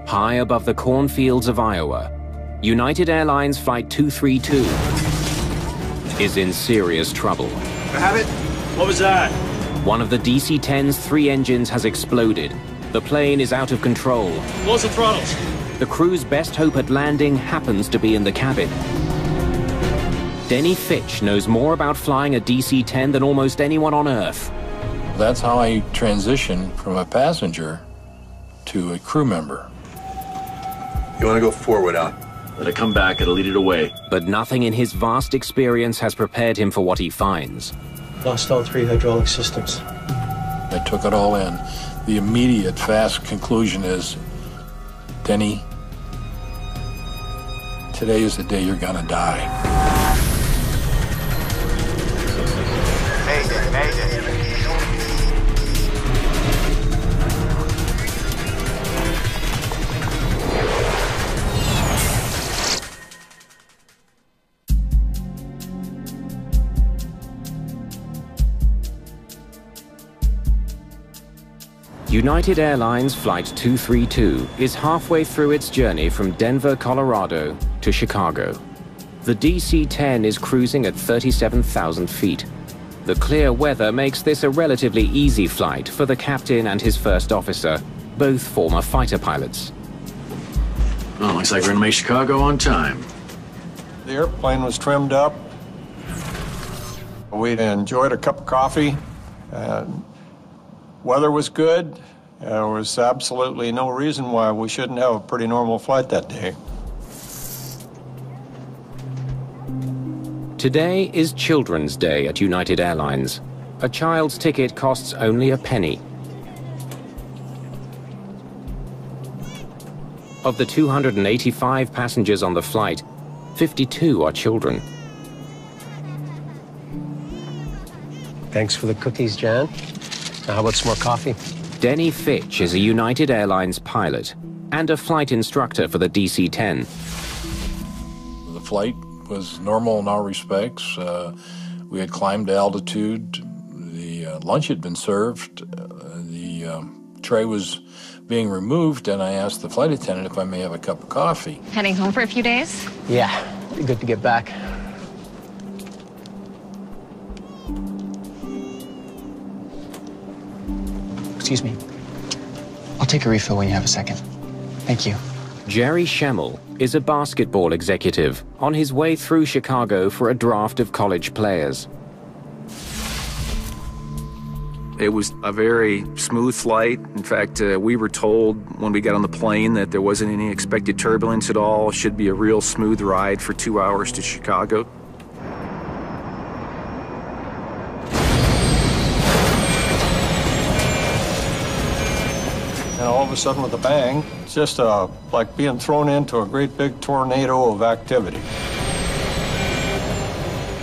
High above the cornfields of Iowa, United Airlines Flight 232 is in serious trouble. I have it. What was that? One of the DC-10's 3 engines has exploded. The plane is out of control. Close the throttles. The crew's best hope at landing happens to be in the cabin. Denny Fitch knows more about flying a DC-10 than almost anyone on Earth. That's how I transitioned from a passenger to a crew member. You want to go forward out? Let it come back, it'll lead it away. But nothing in his vast experience has prepared him for what he finds. Lost all 3 hydraulic systems. I took it all in. The immediate, fast conclusion is, Denny, today is the day you're gonna die. Mayday, Mayday. United Airlines Flight 232 is halfway through its journey from Denver, Colorado to Chicago. The DC-10 is cruising at 37,000 feet. The clear weather makes this a relatively easy flight for the captain and his first officer, both former fighter pilots. Oh, looks like we're gonna make Chicago on time. The airplane was trimmed up. We enjoyed a cup of coffee, and weather was good. There was absolutely no reason why we shouldn't have a pretty normal flight that day. Today is Children's Day at United Airlines. A child's ticket costs only a penny. Of the 285 passengers on the flight, 52 are children. Thanks for the cookies, Jan. Now how about some more coffee? Denny Fitch is a United Airlines pilot and a flight instructor for the DC-10. The flight was normal in all respects. We had climbed altitude. The lunch had been served. The tray was being removed, and I asked the flight attendant if I may have a cup of coffee. Heading home for a few days? Yeah, be good to get back. Excuse me. I'll take a refill when you have a second. Thank you. Jerry Schemmel is a basketball executive on his way through Chicago for a draft of college players. It was a very smooth flight. In fact, we were told when we got on the plane that there wasn't any expected turbulence at all. It should be a real smooth ride for 2 hours to Chicago. And all of a sudden with a bang, it's just like being thrown into a great big tornado of activity.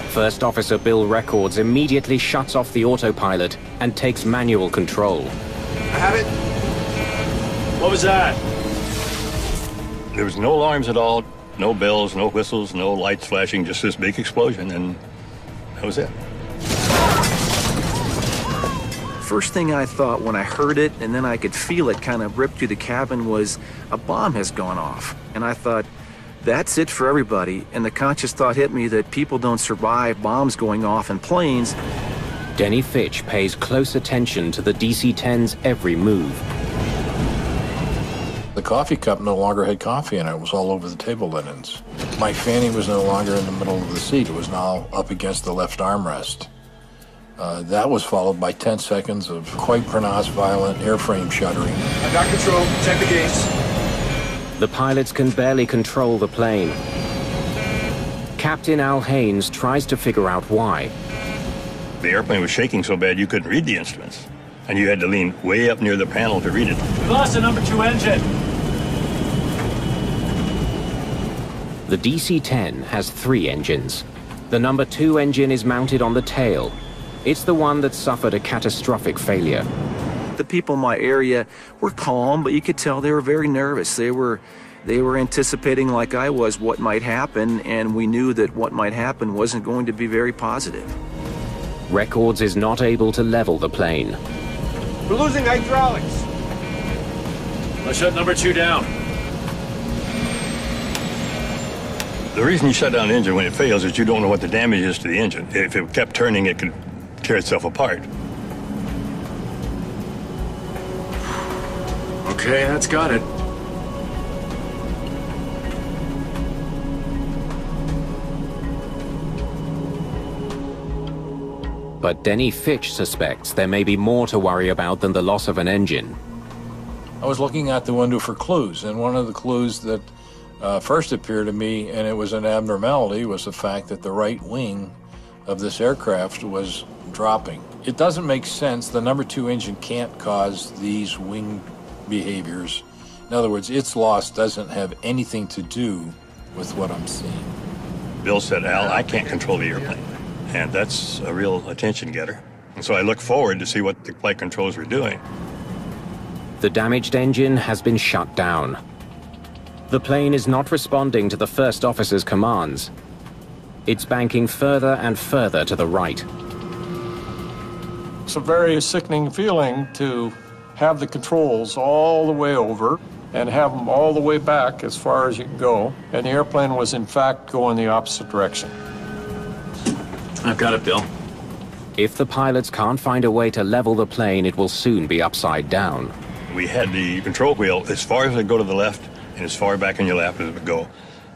First Officer Bill Records immediately shuts off the autopilot and takes manual control. I have it. What was that? There was no alarms at all, no bells, no whistles, no lights flashing, just this big explosion, and that was it. First thing I thought when I heard it, and then I could feel it kind of rip through the cabin, was a bomb has gone off. And I thought, that's it for everybody. And the conscious thought hit me that people don't survive bombs going off in planes. Denny Fitch pays close attention to the DC-10's every move. The coffee cup no longer had coffee in it. It was all over the table linens. My fanny was no longer in the middle of the seat. It was now up against the left armrest. That was followed by 10 seconds of quite pronounced violent airframe shuddering. I've got control. Check the gates. The pilots can barely control the plane. Captain Al Haynes tries to figure out why. The airplane was shaking so bad you couldn't read the instruments, and you had to lean way up near the panel to read it. We lost the number 2 engine. The DC-10 has 3 engines. The number 2 engine is mounted on the tail. It's the one that suffered a catastrophic failure. The people in my area were calm, but you could tell they were very nervous. They were anticipating, like I was, what might happen, and we knew that what might happen wasn't going to be very positive. Records is not able to level the plane. We're losing hydraulics. Let's shut number 2 down. The reason you shut down the engine when it fails is you don't know what the damage is to the engine. If it kept turning, it could tear itself apart. Okay, that's got it. But Denny Fitch suspects there may be more to worry about than the loss of an engine. I was looking out the window for clues, and one of the clues that first appeared to me, and it was an abnormality, was the fact that the right wing of this aircraft was dropping. It doesn't make sense. The number 2 engine can't cause these wing behaviors. In other words, its loss doesn't have anything to do with what I'm seeing. Bill said, Al, I can't control the airplane. And that's a real attention getter. And so I look forward to see what the flight controls were doing. The damaged engine has been shut down. The plane is not responding to the first officer's commands. It's banking further and further to the right. It's a very sickening feeling to have the controls all the way over and have them all the way back as far as you can go. And the airplane was in fact going the opposite direction. I've got it, Bill. If the pilots can't find a way to level the plane, it will soon be upside down. We had the control wheel as far as it go to the left and as far back in your lap as it would go.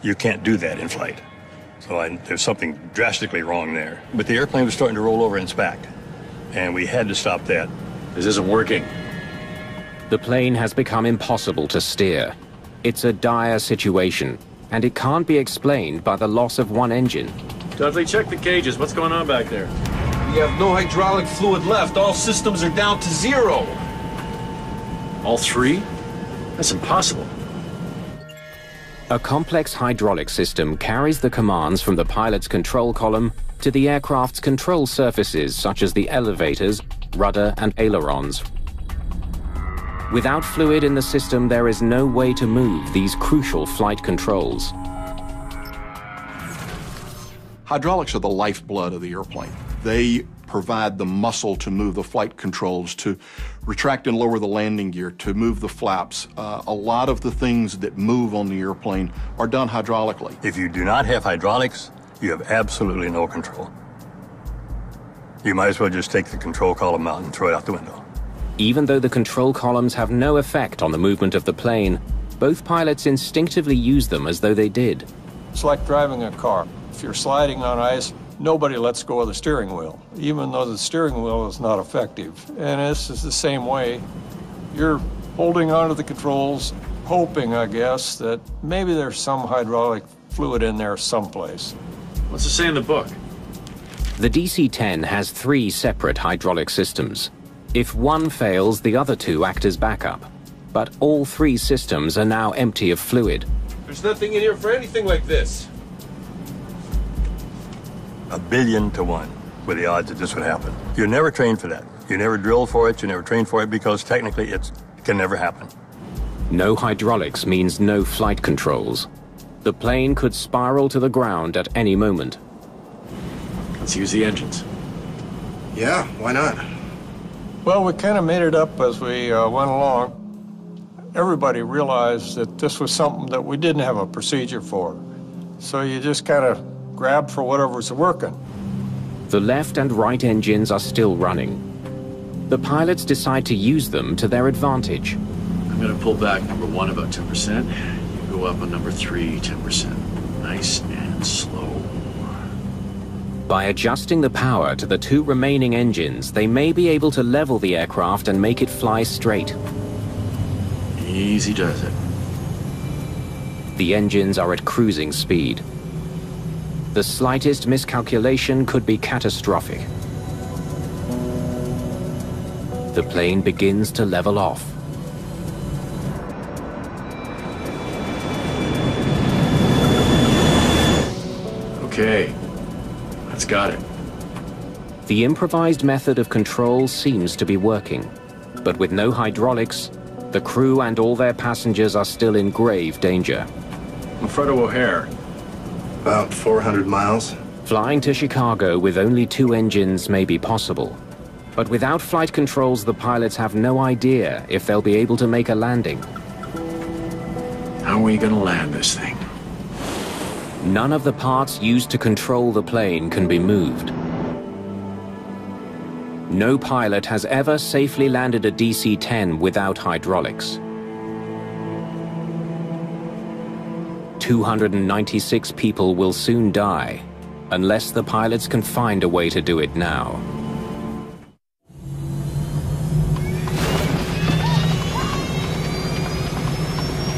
You can't do that in flight. So there's something drastically wrong there. But the airplane was starting to roll over in its back, and we had to stop that. This isn't working. The plane has become impossible to steer. It's a dire situation, and it can't be explained by the loss of one engine. Dudley, check the cages. What's going on back there? We have no hydraulic fluid left. All systems are down to 0. All 3? That's impossible. A complex hydraulic system carries the commands from the pilot's control column to the aircraft's control surfaces, such as the elevators, rudder, and ailerons. Without fluid in the system, there is no way to move these crucial flight controls. Hydraulics are the lifeblood of the airplane. They provide the muscle to move the flight controls, to retract and lower the landing gear, to move the flaps. A lot of the things that move on the airplane are done hydraulically. If you do not have hydraulics, you have absolutely no control. You might as well just take the control column out and throw it out the window. Even though the control columns have no effect on the movement of the plane, both pilots instinctively use them as though they did. It's like driving a car. If you're sliding on ice, nobody lets go of the steering wheel, even though the steering wheel is not effective. And this is the same way. You're holding onto the controls, hoping, I guess, that maybe there's some hydraulic fluid in there someplace. What's it say in the book? The DC-10 has 3 separate hydraulic systems. If one fails, the other 2 act as backup. But all 3 systems are now empty of fluid. There's nothing in here for anything like this. 1,000,000,000 to 1 were the odds that this would happen. You're never trained for that. You never drilled for it, you never trained for it, because technically it can never happen. No hydraulics means no flight controls. The plane could spiral to the ground at any moment. Let's use the engines. Yeah, why not? Well, we kind of made it up as we went along. Everybody realized that this was something that we didn't have a procedure for. So you just kind of grabbed for whatever's working. The left and right engines are still running. The pilots decide to use them to their advantage. I'm going to pull back number 1 about 10%. You go up on number 3, 10%. Nice and slow. By adjusting the power to the 2 remaining engines, they may be able to level the aircraft and make it fly straight. Easy does it. The engines are at cruising speed. The slightest miscalculation could be catastrophic. The plane begins to level off. Okay, that's got it. The improvised method of control seems to be working, but with no hydraulics, the crew and all their passengers are still in grave danger. Alfredo O'Hare. About 400 miles. Flying to Chicago with only 2 engines may be possible, but without flight controls, the pilots have no idea if they'll be able to make a landing. How are we going to land this thing? None of the parts used to control the plane can be moved. No pilot has ever safely landed a DC-10 without hydraulics. 296 people will soon die, unless the pilots can find a way to do it now.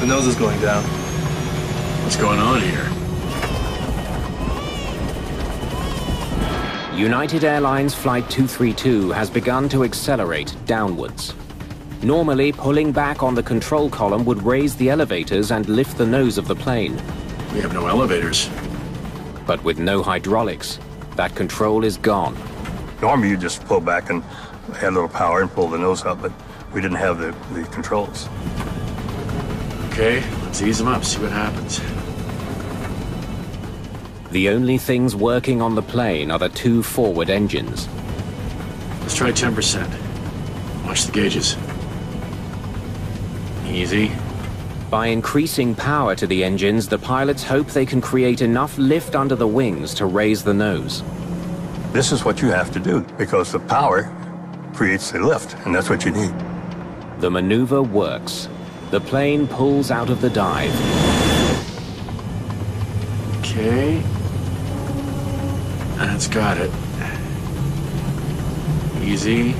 The nose is going down. What's going on here? United Airlines Flight 232 has begun to accelerate downwards. Normally, pulling back on the control column would raise the elevators and lift the nose of the plane. We have no elevators. But with no hydraulics, that control is gone. Normally you just pull back and add a little power and pull the nose up, but we didn't have the controls. Okay, let's ease them up, see what happens. The only things working on the plane are the two forward engines. Let's try 10%. Watch the gauges. Easy. By increasing power to the engines, the pilots hope they can create enough lift under the wings to raise the nose. This is what you have to do, because the power creates the lift, and that's what you need. The maneuver works. The plane pulls out of the dive. Okay. That's got it. Easy.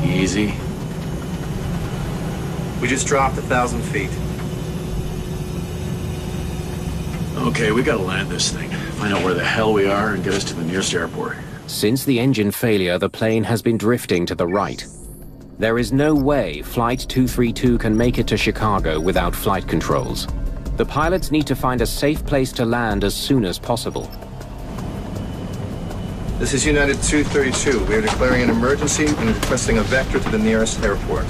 Easy. We just dropped 1,000 feet. Okay, we gotta land this thing. Find out where the hell we are and get us to the nearest airport. Since the engine failure, the plane has been drifting to the right. There is no way Flight 232 can make it to Chicago without flight controls. The pilots need to find a safe place to land as soon as possible. This is United 232. We are declaring an emergency and requesting a vector to the nearest airport.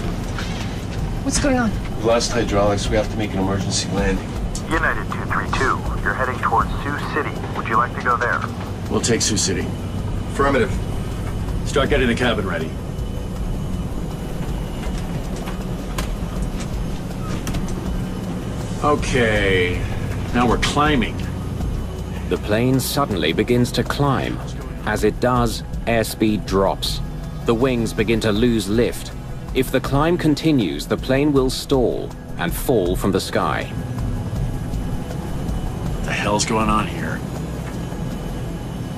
What's going on? We've lost hydraulics. We have to make an emergency landing. United 232, you're heading towards Sioux City. Would you like to go there? We'll take Sioux City. Affirmative. Start getting the cabin ready. Okay, now we're climbing. The plane suddenly begins to climb. As it does, airspeed drops. The wings begin to lose lift. If the climb continues, the plane will stall and fall from the sky. What the hell's going on here?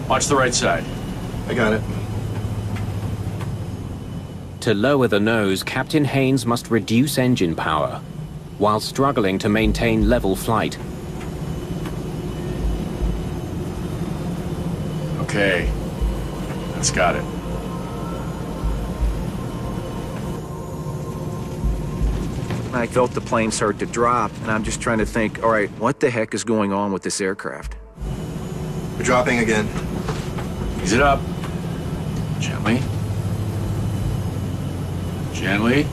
Watch the right side. I got it. To lower the nose, Captain Haynes must reduce engine power, while struggling to maintain level flight. Okay, that's got it. I felt the plane start to drop, and I'm just trying to think, all right, what the heck is going on with this aircraft? We're dropping again. Ease it up. Gently. Gently.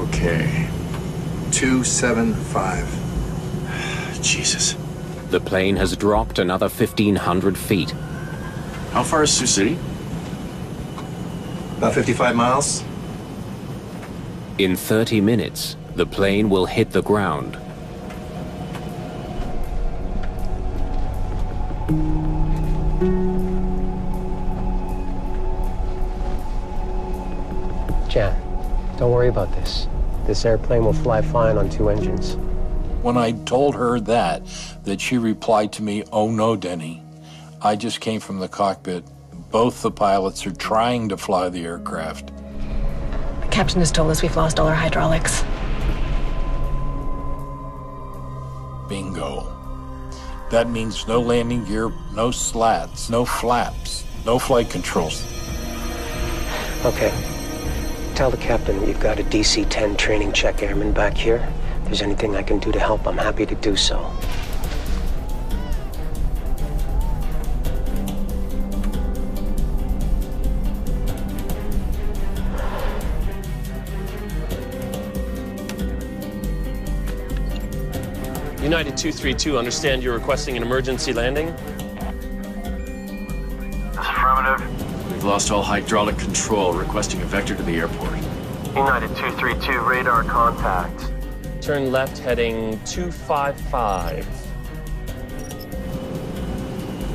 Okay. 275. Jesus. The plane has dropped another 1,500 feet. How far is Sioux City? About 55 miles. In 30 minutes, the plane will hit the ground. Jan, don't worry about this. This airplane will fly fine on two engines. When I told her that she replied to me, "Oh no, Denny. I just came from the cockpit. Both the pilots are trying to fly the aircraft." The captain has told us we've lost all our hydraulics. Bingo. That means no landing gear, no slats, no flaps, no flight controls. Okay. Tell the captain that you've got a DC-10 training check airman back here. If there's anything I can do to help, I'm happy to do so. United 232, understand you're requesting an emergency landing? That's affirmative. We've lost all hydraulic control, requesting a vector to the airport. United 232, radar contact. Turn left heading 255.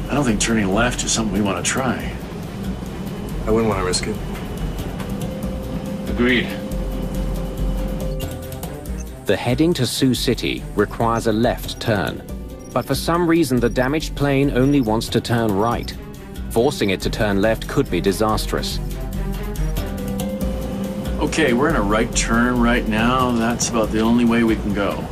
I don't think turning left is something we want to try. I wouldn't want to risk it. Agreed. The heading to Sioux City requires a left turn, but for some reason the damaged plane only wants to turn right. Forcing it to turn left could be disastrous. Okay, we're in a right turn right now. That's about the only way we can go.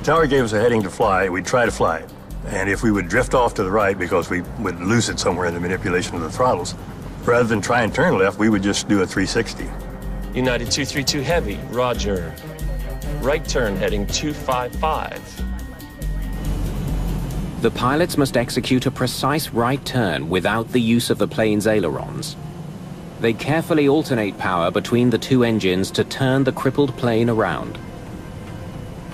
Tower gave us a heading to fly. We'd try to fly it. And if we would drift off to the right because we would lose it somewhere in the manipulation of the throttles, rather than try and turn left, we would just do a 360. United 232 Heavy, roger. Right turn heading 255. The pilots must execute a precise right turn without the use of the plane's ailerons. They carefully alternate power between the two engines to turn the crippled plane around.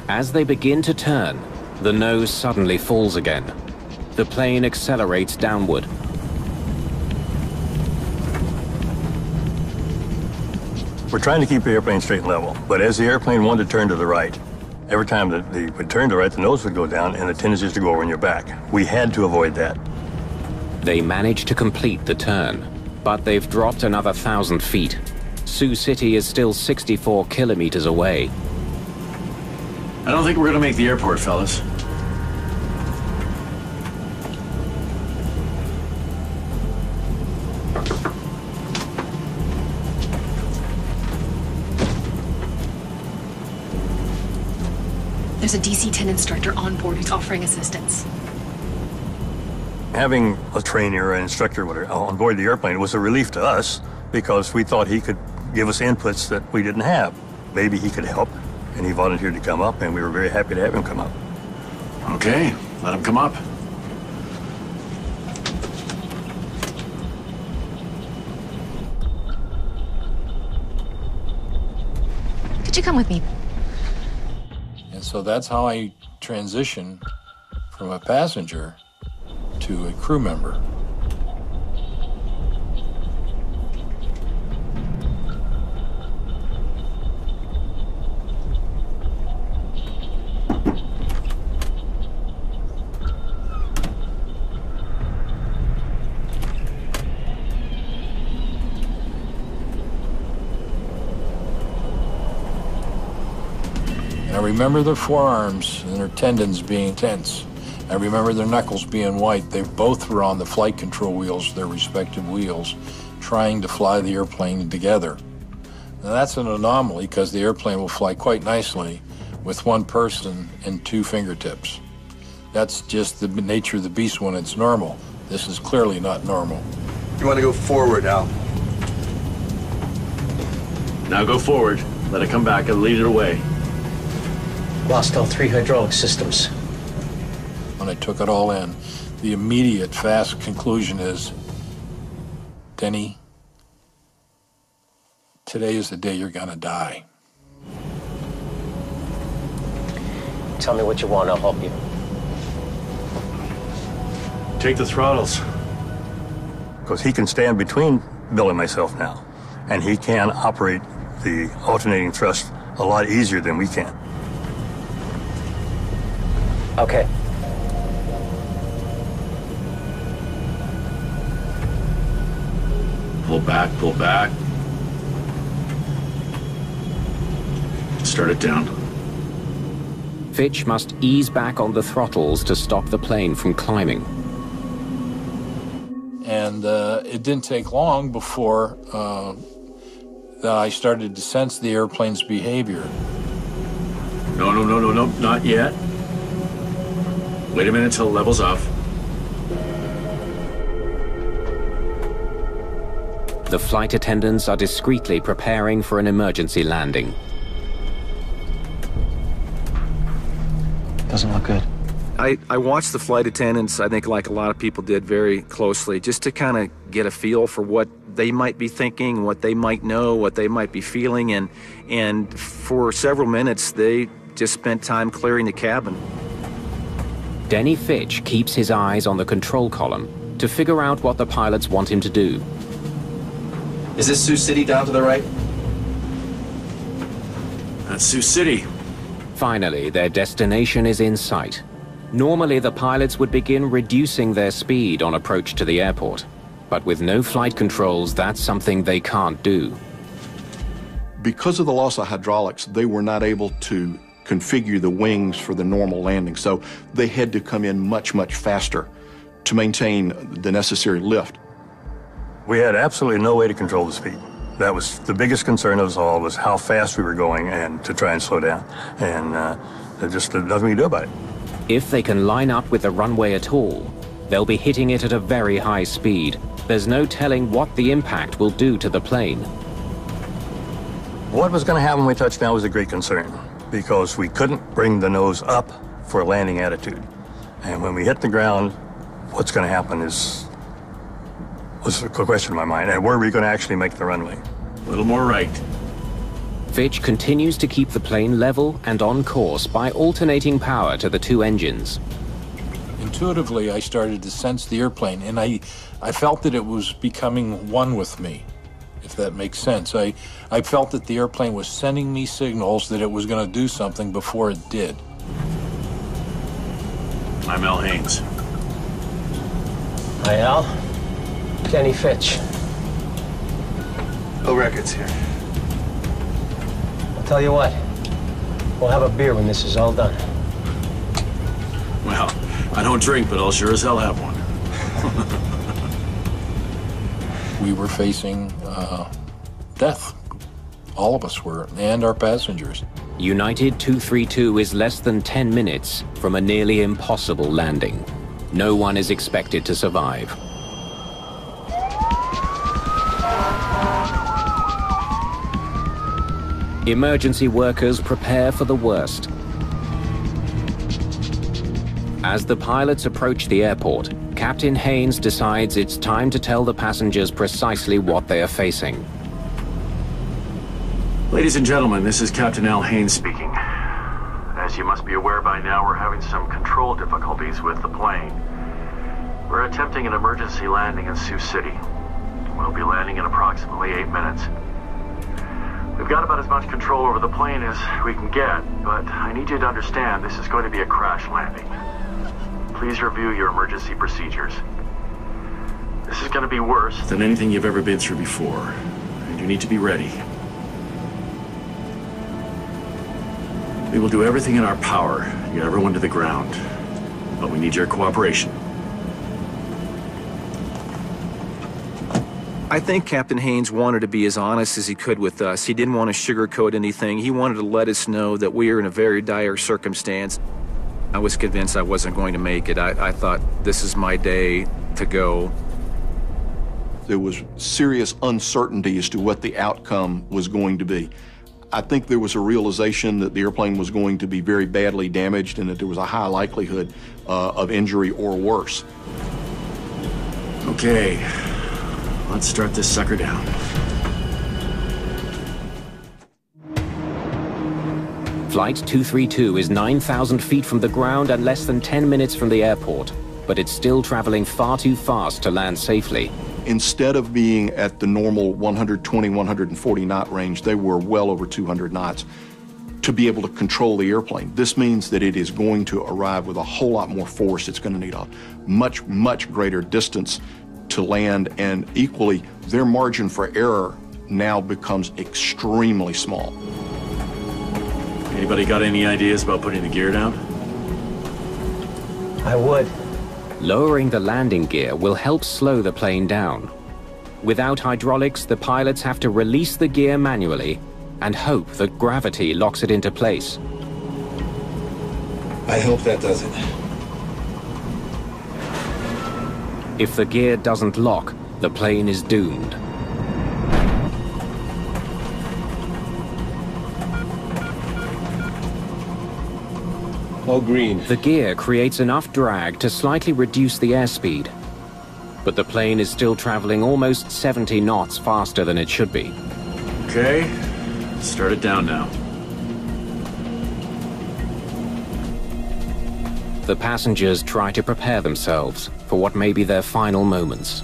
As they begin to turn, the nose suddenly falls again. The plane accelerates downward. We're trying to keep the airplane straight and level, but as the airplane wanted to turn to the right, every time that they would turn to the right, the nose would go down and the tendency is to go over on your back. We had to avoid that. They manage to complete the turn, but they've dropped another 1,000 feet. Sioux City is still 64 kilometers away. I don't think we're gonna make the airport, fellas. There's a DC-10 instructor on board who's offering assistance. Having a trainer or an instructor whatever, on board the airplane was a relief to us because we thought he could give us inputs that we didn't have. Maybe he could help, and he volunteered to come up, and we were very happy to have him come up. Okay, let him come up. Could you come with me? And so that's how I transitioned from a passenger to a crew member. I remember their forearms and their tendons being tense. I remember their knuckles being white. They both were on the flight control wheels, their respective wheels, trying to fly the airplane together. Now that's an anomaly because the airplane will fly quite nicely with one person and two fingertips. That's just the nature of the beast when it's normal. This is clearly not normal. You want to go forward, Al? Now go forward. Let it come back and lead it away. Lost all 3 hydraulic systems. When I took it all in, the immediate, fast conclusion is, Denny, today is the day you're gonna die. Tell me what you want, I'll help you. Take the throttles. Because he can stand between Bill and myself now, and he can operate the alternating thrust a lot easier than we can. Okay. Pull back, pull back. Start it down. Fitch must ease back on the throttles to stop the plane from climbing. And it didn't take long before that I started to sense the airplane's behavior. No, not yet. Wait a minute till it levels off. The flight attendants are discreetly preparing for an emergency landing. Doesn't look good. I watched the flight attendants, I think like a lot of people did, very closely, just to kind of get a feel for what they might be thinking, what they might know, what they might be feeling, and for several minutes they just spent time clearing the cabin. Denny Fitch keeps his eyes on the control column to figure out what the pilots want him to do. Is this Sioux City down to the right? That's Sioux City. Finally, their destination is in sight. Normally, the pilots would begin reducing their speed on approach to the airport. But with no flight controls, that's something they can't do. Because of the loss of hydraulics, they were not able to configure the wings for the normal landing, so they had to come in much, much faster to maintain the necessary lift. We had absolutely no way to control the speed. That was the biggest concern of us all, was how fast we were going and to try and slow down. And there's just nothing we can do about it. If they can line up with the runway at all, they'll be hitting it at a very high speed. There's no telling what the impact will do to the plane. What was going to happen when we touched down was a great concern, because we couldn't bring the nose up for a landing attitude. And when we hit the ground, what's going to happen was a question in my mind. And were we going to actually make the runway? A little more right. Fitch continues to keep the plane level and on course by alternating power to the two engines. Intuitively, I started to sense the airplane, and I felt that it was becoming one with me, if that makes sense. I felt that the airplane was sending me signals that it was going to do something before it did. I'm Al Haynes. Hi, Al. Kenny Fitch. Bill Reckitt's here. I'll tell you what. We'll have a beer when this is all done. Well, I don't drink, but I'll sure as hell have one. We were facing death. All of us were, and our passengers. United 232 is less than 10 minutes from a nearly impossible landing. No one is expected to survive. Emergency workers prepare for the worst. As the pilots approach the airport, Captain Haynes decides it's time to tell the passengers precisely what they are facing. Ladies and gentlemen, this is Captain Al Haynes speaking. As you must be aware by now, we're having some control difficulties with the plane. We're attempting an emergency landing in Sioux City. We'll be landing in approximately 8 minutes. We've got about as much control over the plane as we can get, but I need you to understand this is going to be a crash landing. Please review your emergency procedures. This is going to be worse than anything you've ever been through before, and you need to be ready. We will do everything in our power to get everyone to the ground, but we need your cooperation. I think Captain Haynes wanted to be as honest as he could with us. He didn't want to sugarcoat anything. He wanted to let us know that we are in a very dire circumstance. I was convinced I wasn't going to make it. I thought, this is my day to go. There was serious uncertainty as to what the outcome was going to be. I think there was a realization that the airplane was going to be very badly damaged and that there was a high likelihood of injury or worse. Okay, let's start this sucker down. Flight 232 is 9,000 feet from the ground and less than 10 minutes from the airport, but it's still traveling far too fast to land safely. Instead of being at the normal 120, 140 knot range, they were well over 200 knots to be able to control the airplane. This means that it is going to arrive with a whole lot more force. It's going to need a much, much greater distance to land, and equally, their margin for error now becomes extremely small. Anybody got any ideas about putting the gear down? I would. Lowering the landing gear will help slow the plane down. Without hydraulics, the pilots have to release the gear manually and hope that gravity locks it into place. I hope that does it. If the gear doesn't lock, the plane is doomed. All green. The gear creates enough drag to slightly reduce the airspeed, but the plane is still traveling almost 70 knots faster than it should be. Okay, start it down now. The passengers try to prepare themselves for what may be their final moments.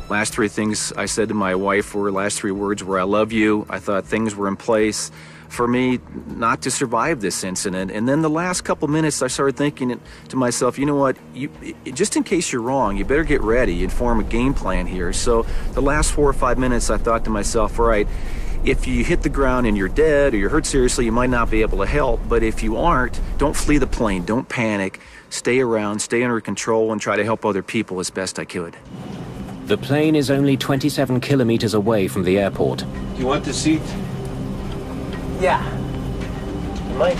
Last three things I said to my wife were, last three words were, I love you. I thought things were in place. for me not to survive this incident. And then the last couple minutes, I started thinking to myself, you know what, just in case you're wrong, you better get ready and form a game plan here. So the last 4 or 5 minutes, I thought to myself, all right, if you hit the ground and you're dead or you're hurt seriously, you might not be able to help. But if you aren't, don't flee the plane, don't panic, stay around, stay under control, and try to help other people as best I could. The plane is only 27 kilometers away from the airport. Do you want the seat? Yeah. You might.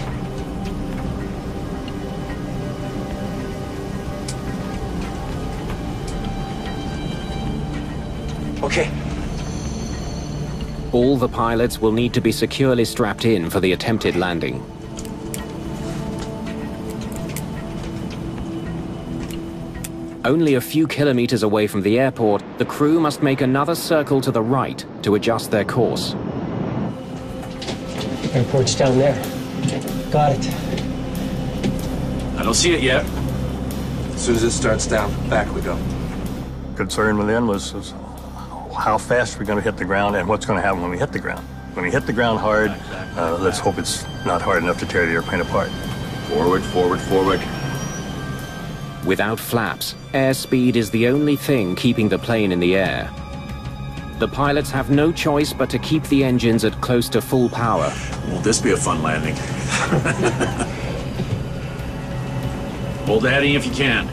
Okay. All the pilots will need to be securely strapped in for the attempted landing. Only a few kilometers away from the airport, the crew must make another circle to the right to adjust their course. Airport's down there. Got it. I don't see it yet. As soon as it starts down, back we go. Concern within was how fast we're going to hit the ground and what's going to happen when we hit the ground. When we hit the ground hard, let's hope it's not hard enough to tear the airplane apart. Forward, forward, forward. Without flaps, airspeed is the only thing keeping the plane in the air. The pilots have no choice but to keep the engines at close to full power. Won't this be a fun landing? Hold the heading if you can.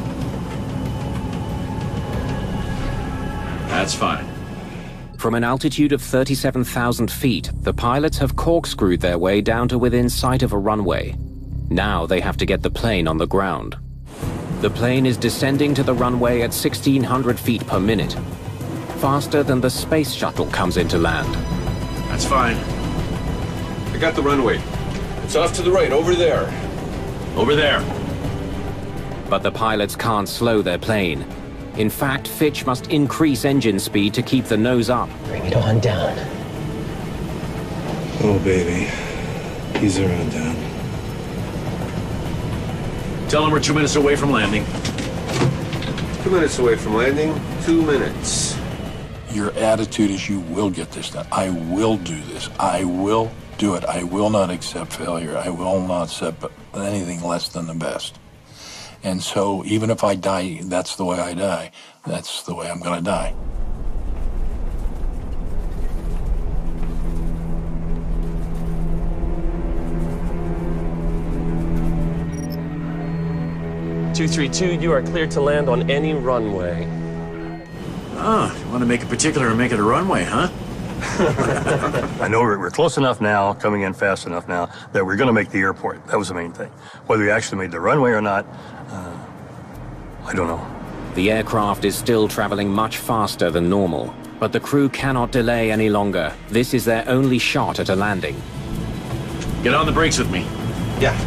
That's fine. From an altitude of 37,000 feet, the pilots have corkscrewed their way down to within sight of a runway. Now they have to get the plane on the ground. The plane is descending to the runway at 1,600 feet per minute, faster than the space shuttle comes into land. That's fine. I got the runway. It's off to the right, over there. Over there. But the pilots can't slow their plane. In fact, Fitch must increase engine speed to keep the nose up. Bring it on down. Oh, baby. Ease her on down. Tell them we're 2 minutes away from landing. 2 minutes away from landing. 2 minutes. Your attitude is you will get this done. I will do this. I will do it. I will not accept failure. I will not accept anything less than the best. And so even if I die, that's the way I die. That's the way I'm going to die. You are cleared to land on any runway. Ah, you want to make it particular and make it a runway, huh? I know we're close enough now, coming in fast enough now, that we're going to make the airport. That was the main thing. Whether we actually made the runway or not, I don't know. The aircraft is still traveling much faster than normal, but the crew cannot delay any longer. This is their only shot at a landing. Get on the brakes with me. Yeah.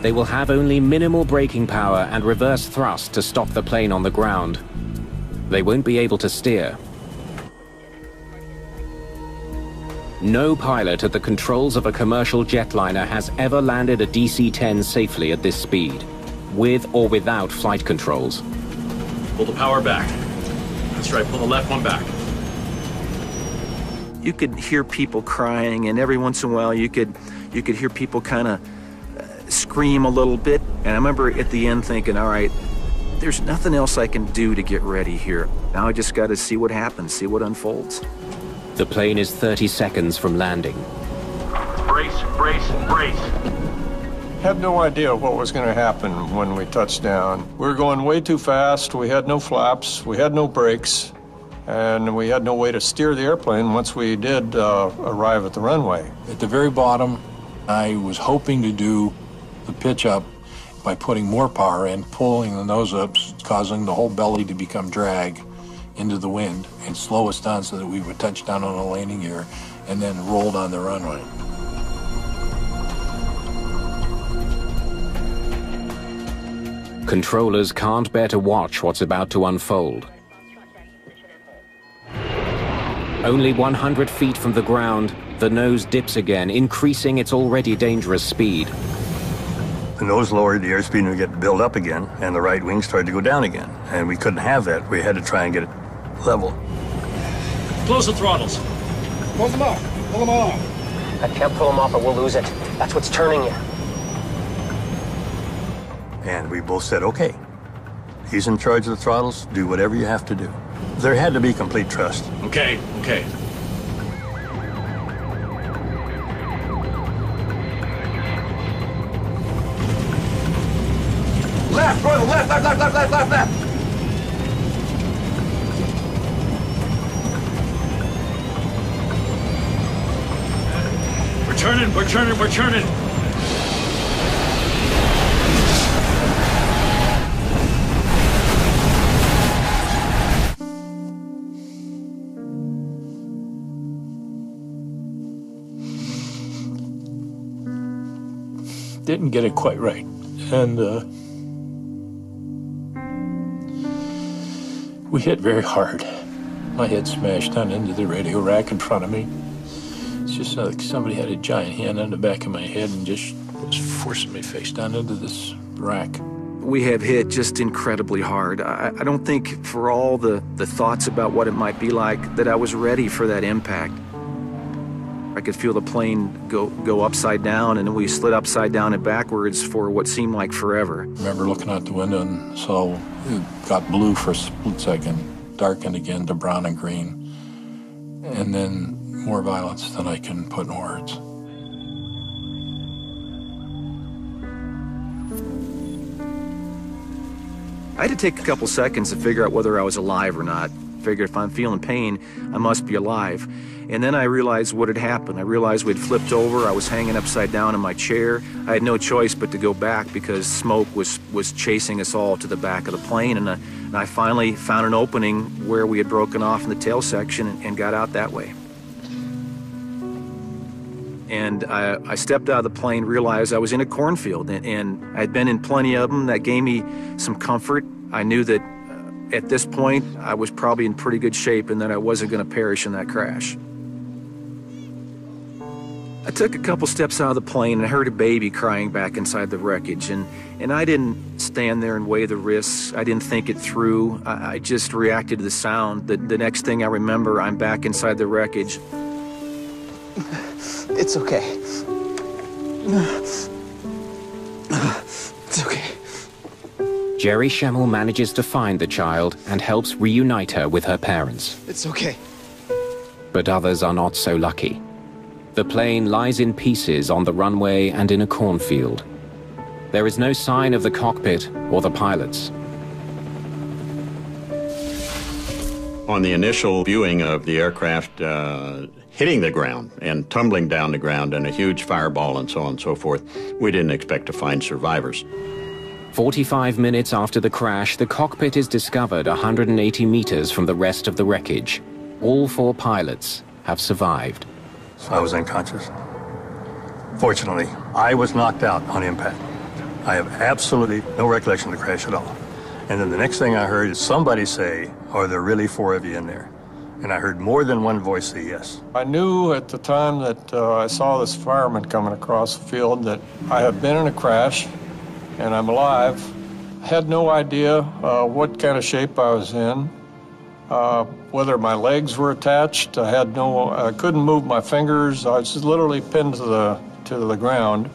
They will have only minimal braking power and reverse thrust to stop the plane on the ground. They won't be able to steer. No pilot at the controls of a commercial jetliner has ever landed a DC-10 safely at this speed, with or without flight controls. Pull the power back. That's right, pull the left one back. You could hear people crying, and every once in a while you could hear people kind of scream a little bit. And I remember at the end thinking, all right, there's nothing else I can do to get ready here. Now I just got to see what happens, see what unfolds. The plane is 30 seconds from landing. Brace, brace, brace. Had no idea what was going to happen when we touched down. We were going way too fast. We had no flaps. We had no brakes. And we had no way to steer the airplane once we did arrive at the runway. At the very bottom, I was hoping to do the pitch up by putting more power in, pulling the nose up, causing the whole belly to become drag into the wind and slow us down so that we would touch down on a landing gear and then roll down the runway. Controllers can't bear to watch what's about to unfold. Only 100 feet from the ground, the nose dips again, increasing its already dangerous speed. The nose lowered, the airspeed would get built up again, and the right wing started to go down again. And we couldn't have that. We had to try and get it level. Close the throttles. Close them up. Pull him off. I can't pull him off or we'll lose it. That's what's turning you. And we both said, okay. He's in charge of the throttles. Do whatever you have to do. There had to be complete trust. Okay. Left, Royal, left. We're turning. Didn't get it quite right. And we hit very hard. My head smashed down into the radio rack in front of me. It's just like somebody had a giant hand on the back of my head and just was forcing me face down into this rack. We have hit just incredibly hard. I don't think for all the thoughts about what it might be like that I was ready for that impact. I could feel the plane go upside down, and we slid upside down and backwards for what seemed like forever. I remember looking out the window and saw it got blue for a split second, darkened again to brown and green, and then more violence than I can put in words. I had to take a couple seconds to figure out whether I was alive or not. Figured if I'm feeling pain, I must be alive. And then I realized what had happened. I realized we'd flipped over. I was hanging upside down in my chair. I had no choice but to go back because smoke was chasing us all to the back of the plane. And I finally found an opening where we had broken off in the tail section and got out that way. And I stepped out of the plane, realized I was in a cornfield, and I'd been in plenty of them. That gave me some comfort. I knew that at this point, I was probably in pretty good shape and that I wasn't going to perish in that crash. I took a couple steps out of the plane and I heard a baby crying back inside the wreckage, and I didn't stand there and weigh the risks. I didn't think it through. I just reacted to the sound. The next thing I remember, I'm back inside the wreckage. It's okay. It's okay. Jerry Schemmel manages to find the child and helps reunite her with her parents. It's okay. But others are not so lucky. The plane lies in pieces on the runway and in a cornfield. There is no sign of the cockpit or the pilots. On the initial viewing of the aircraft hitting the ground and tumbling down the ground and a huge fireball and so on and so forth, we didn't expect to find survivors. 45 minutes after the crash, the cockpit is discovered 180 meters from the rest of the wreckage. All 4 pilots have survived. I was unconscious. Fortunately, I was knocked out on impact. I have absolutely no recollection of the crash at all. And then the next thing I heard is somebody say, "Are there really 4 of you in there?" And I heard more than one voice say yes. I knew at the time that I saw this fireman coming across the field that I had been in a crash and I'm alive. I had no idea what kind of shape I was in, whether my legs were attached. I couldn't move my fingers. I was just literally pinned to the ground.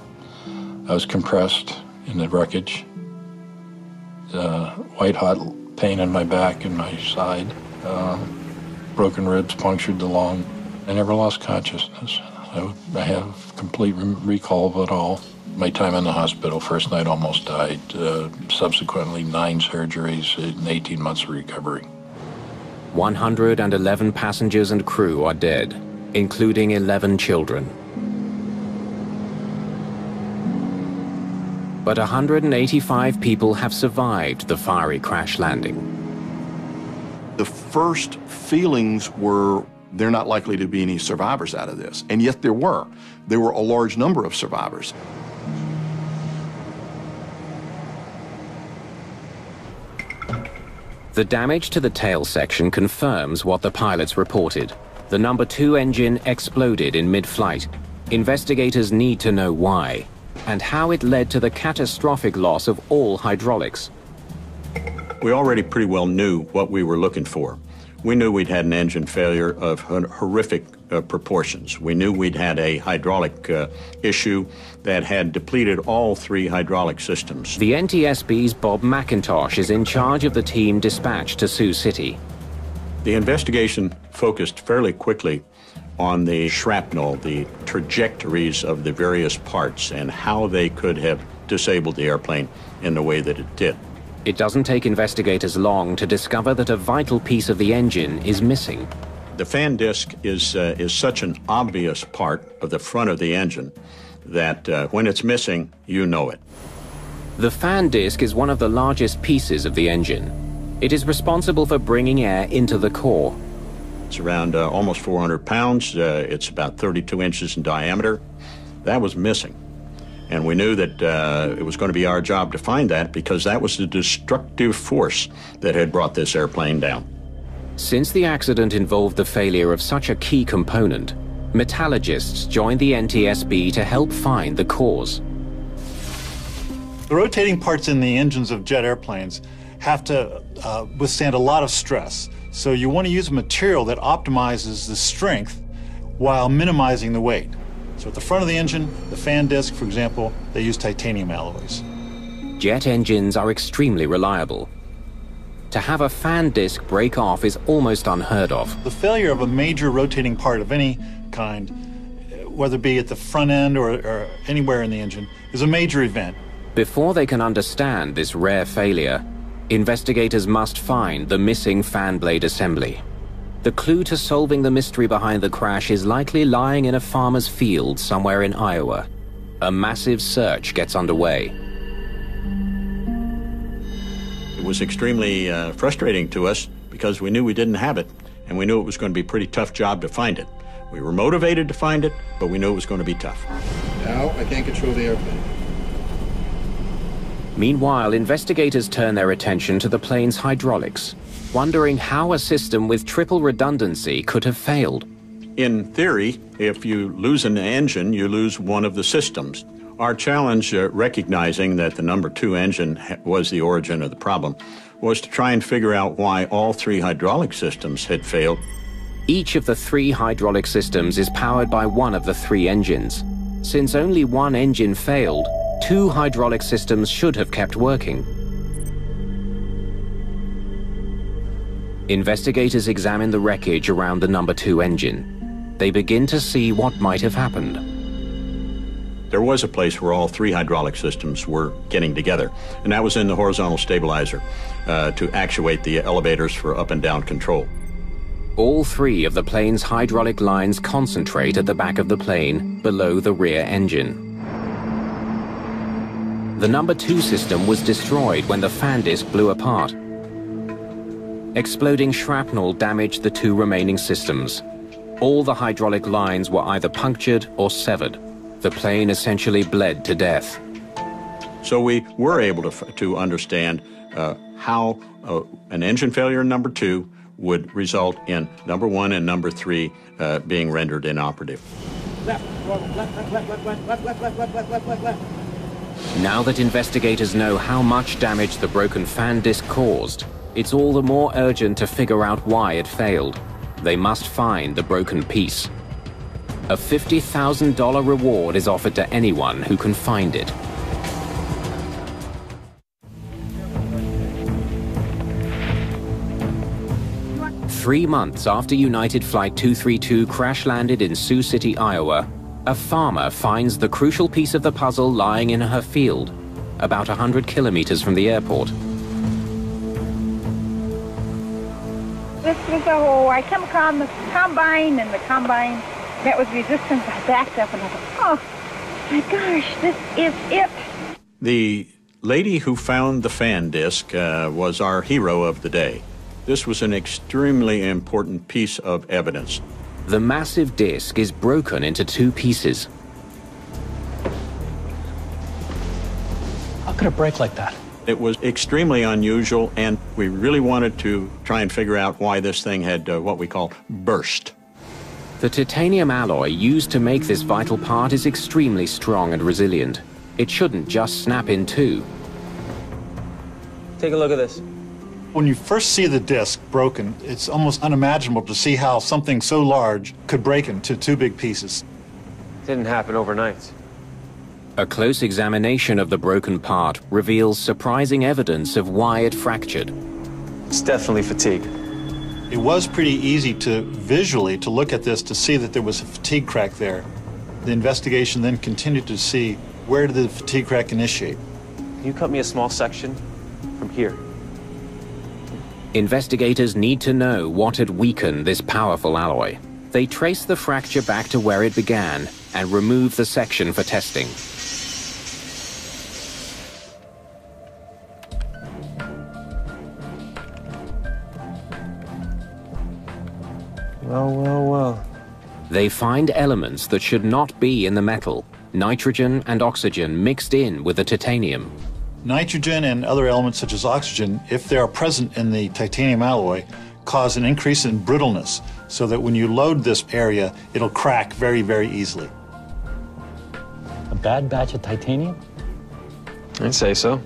I was compressed in the wreckage. White hot pain in my back and my side. Broken ribs punctured the lung. I never lost consciousness. I have complete recall of it all. My time in the hospital, first night almost died. Subsequently 9 surgeries and 18 months of recovery. 111 passengers and crew are dead, including 11 children. But 185 people have survived the fiery crash landing. The first feelings were there are not likely to be any survivors out of this, and yet there were. There were a large number of survivors. The damage to the tail section confirms what the pilots reported. The number 2 engine exploded in mid-flight. Investigators need to know why, and how it led to the catastrophic loss of all hydraulics. We already pretty well knew what we were looking for. we knew we'd had an engine failure of horrific proportions. We knew we'd had a hydraulic issue that had depleted all 3 hydraulic systems. The NTSB's Bob McIntosh is in charge of the team dispatched to Sioux City. The investigation focused fairly quickly on the shrapnel, the trajectories of the various parts, and how they could have disabled the airplane in the way that it did. It doesn't take investigators long to discover that a vital piece of the engine is missing. The fan disc is such an obvious part of the front of the engine that when it's missing, you know it. The fan disc is one of the largest pieces of the engine. It is responsible for bringing air into the core. It's around almost 400 pounds. It's about 32 inches in diameter. That was missing. And we knew that it was going to be our job to find that, because that was the destructive force that had brought this airplane down. Since the accident involved the failure of such a key component, metallurgists joined the NTSB to help find the cause. The rotating parts in the engines of jet airplanes have to withstand a lot of stress. So you want to use a material that optimizes the strength while minimizing the weight. So at the front of the engine, the fan disc, for example, they use titanium alloys. Jet engines are extremely reliable. To have a fan disc break off is almost unheard of. The failure of a major rotating part of any kind, whether it be at the front end or anywhere in the engine, is a major event. Before they can understand this rare failure, investigators must find the missing fan blade assembly. The clue to solving the mystery behind the crash is likely lying in a farmer's field somewhere in Iowa. A massive search gets underway. It was extremely frustrating to us because we knew we didn't have it, and we knew it was going to be a pretty tough job to find it. We were motivated to find it, but we knew it was going to be tough. Now I can't control the airplane. Meanwhile, investigators turn their attention to the plane's hydraulics, wondering how a system with triple redundancy could have failed. In theory, if you lose an engine, you lose one of the systems. Our challenge, recognizing that the number 2 engine was the origin of the problem, was to try and figure out why all 3 hydraulic systems had failed. Each of the 3 hydraulic systems is powered by one of the 3 engines. Since only one engine failed, 2 hydraulic systems should have kept working. Investigators examine the wreckage around the number 2 engine. They begin to see what might have happened. There was a place where all 3 hydraulic systems were getting together, and that was in the horizontal stabilizer to actuate the elevators for up and down control. All 3 of the plane's hydraulic lines concentrate at the back of the plane, below the rear engine. The number 2 system was destroyed when the fan disc blew apart. Exploding shrapnel damaged the 2 remaining systems. All the hydraulic lines were either punctured or severed. The plane essentially bled to death. So we were able to understand how an engine failure in number 2 would result in number 1 and number 3 being rendered inoperative. Now that investigators know how much damage the broken fan disc caused, it's all the more urgent to figure out why it failed. They must find the broken piece. A $50,000 reward is offered to anyone who can find it. Three months after United Flight 232 crash-landed in Sioux City, Iowa, a farmer finds the crucial piece of the puzzle lying in her field, about 100 kilometers from the airport. This was I came across the combine, and the combine met with resistance. I backed up and I thought, oh my gosh, this is it. The lady who found the fan disc was our hero of the day. This was an extremely important piece of evidence. The massive disc is broken into 2 pieces. How could it break like that? It was extremely unusual, and we really wanted to try and figure out why this thing had what we call burst. The titanium alloy used to make this vital part is extremely strong and resilient. It shouldn't just snap in 2. Take a look at this. When you first see the disc broken, it's almost unimaginable to see how something so large could break into two big pieces. Didn't happen overnight. A close examination of the broken part reveals surprising evidence of why it fractured. It's definitely fatigue. It was pretty easy to visually to look at this to see that there was a fatigue crack there. The investigation then continued to see where did the fatigue crack initiate. Can you cut me a small section from here? Investigators need to know what had weakened this powerful alloy. They trace the fracture back to where it began and remove the section for testing. Well. They find elements that should not be in the metal, nitrogen and oxygen mixed in with the titanium. Nitrogen and other elements such as oxygen, if they are present in the titanium alloy, cause an increase in brittleness, so that when you load this area, it'll crack very, very easily. A bad batch of titanium? I'd say so.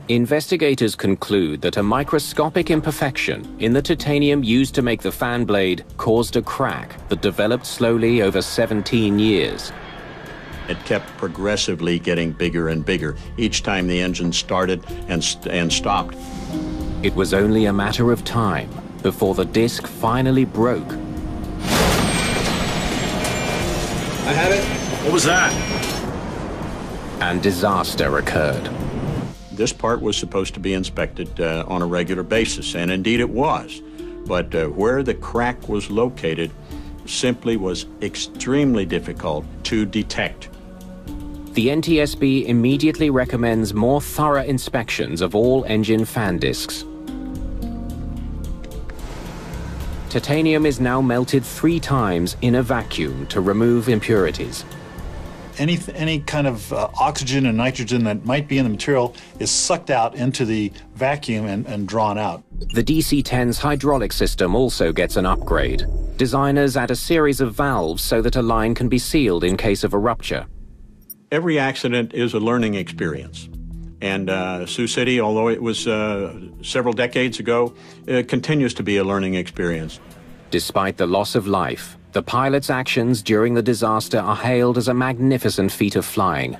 Investigators conclude that a microscopic imperfection in the titanium used to make the fan blade caused a crack that developed slowly over 17 years. It kept progressively getting bigger and bigger each time the engine started and stopped. It was only a matter of time before the disc finally broke. I have it. What was that? And disaster occurred. This part was supposed to be inspected on a regular basis, and indeed it was. But where the crack was located simply was extremely difficult to detect. The NTSB immediately recommends more thorough inspections of all engine fan discs. Titanium is now melted 3 times in a vacuum to remove impurities. Any kind of oxygen and nitrogen that might be in the material is sucked out into the vacuum and drawn out. The DC-10's hydraulic system also gets an upgrade. Designers add a series of valves so that a line can be sealed in case of a rupture. Every accident is a learning experience. And Sioux City, although it was several decades ago, continues to be a learning experience. Despite the loss of life, the pilot's actions during the disaster are hailed as a magnificent feat of flying.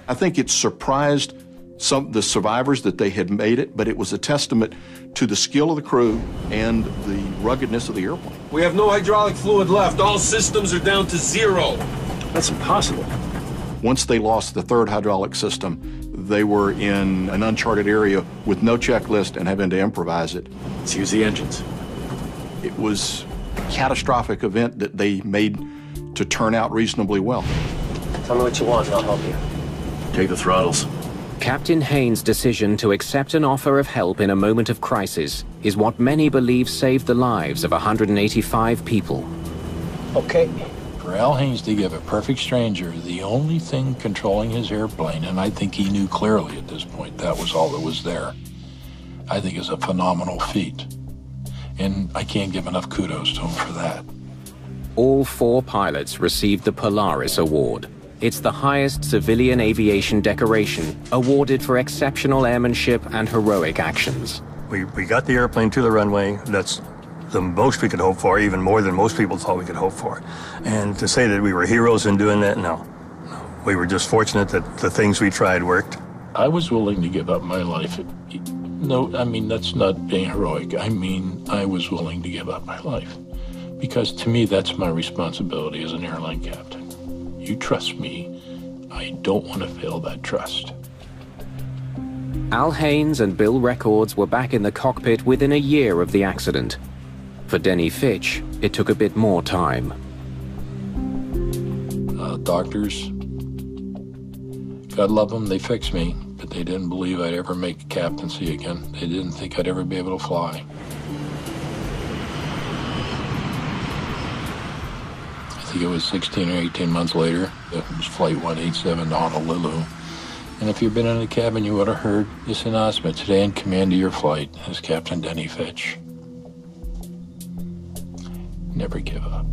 I think it surprised the survivors that they had made it, but it was a testament to the skill of the crew and the ruggedness of the airplane. We have no hydraulic fluid left. All systems are down to 0. That's impossible. Once they lost the third hydraulic system, they were in an uncharted area with no checklist and having to improvise it. Let's use the engines. It was a catastrophic event that they made to turn out reasonably well. Tell me what you want and I'll help you. Take the throttles. Captain Haynes' decision to accept an offer of help in a moment of crisis is what many believe saved the lives of 185 people. Okay. For Al Haynes to give a perfect stranger the only thing controlling his airplane, and I think he knew clearly at this point that was all that was there, I think is a phenomenal feat. And I can't give enough kudos to him for that. All 4 pilots received the Polaris Award. It's the highest civilian aviation decoration, awarded for exceptional airmanship and heroic actions. We got the airplane to the runway. That's the most we could hope for, even more than most people thought we could hope for. And to say that we were heroes in doing that, no. We were just fortunate that the things we tried worked. I was willing to give up my life. No, I mean, that's not being heroic. I mean, I was willing to give up my life. Because to me, that's my responsibility as an airline captain. You trust me. I don't want to fail that trust. Al Haynes and Bill Records were back in the cockpit within a year of the accident. For Denny Fitch, it took a bit more time. Doctors, God love them, they fixed me, but they didn't believe I'd ever make a captaincy again. They didn't think I'd ever be able to fly. I think it was 16 or 18 months later. It was Flight 187 to Honolulu. And if you've been in the cabin, you would have heard this announcement: today in command of your flight is Captain Denny Fitch. Never give up.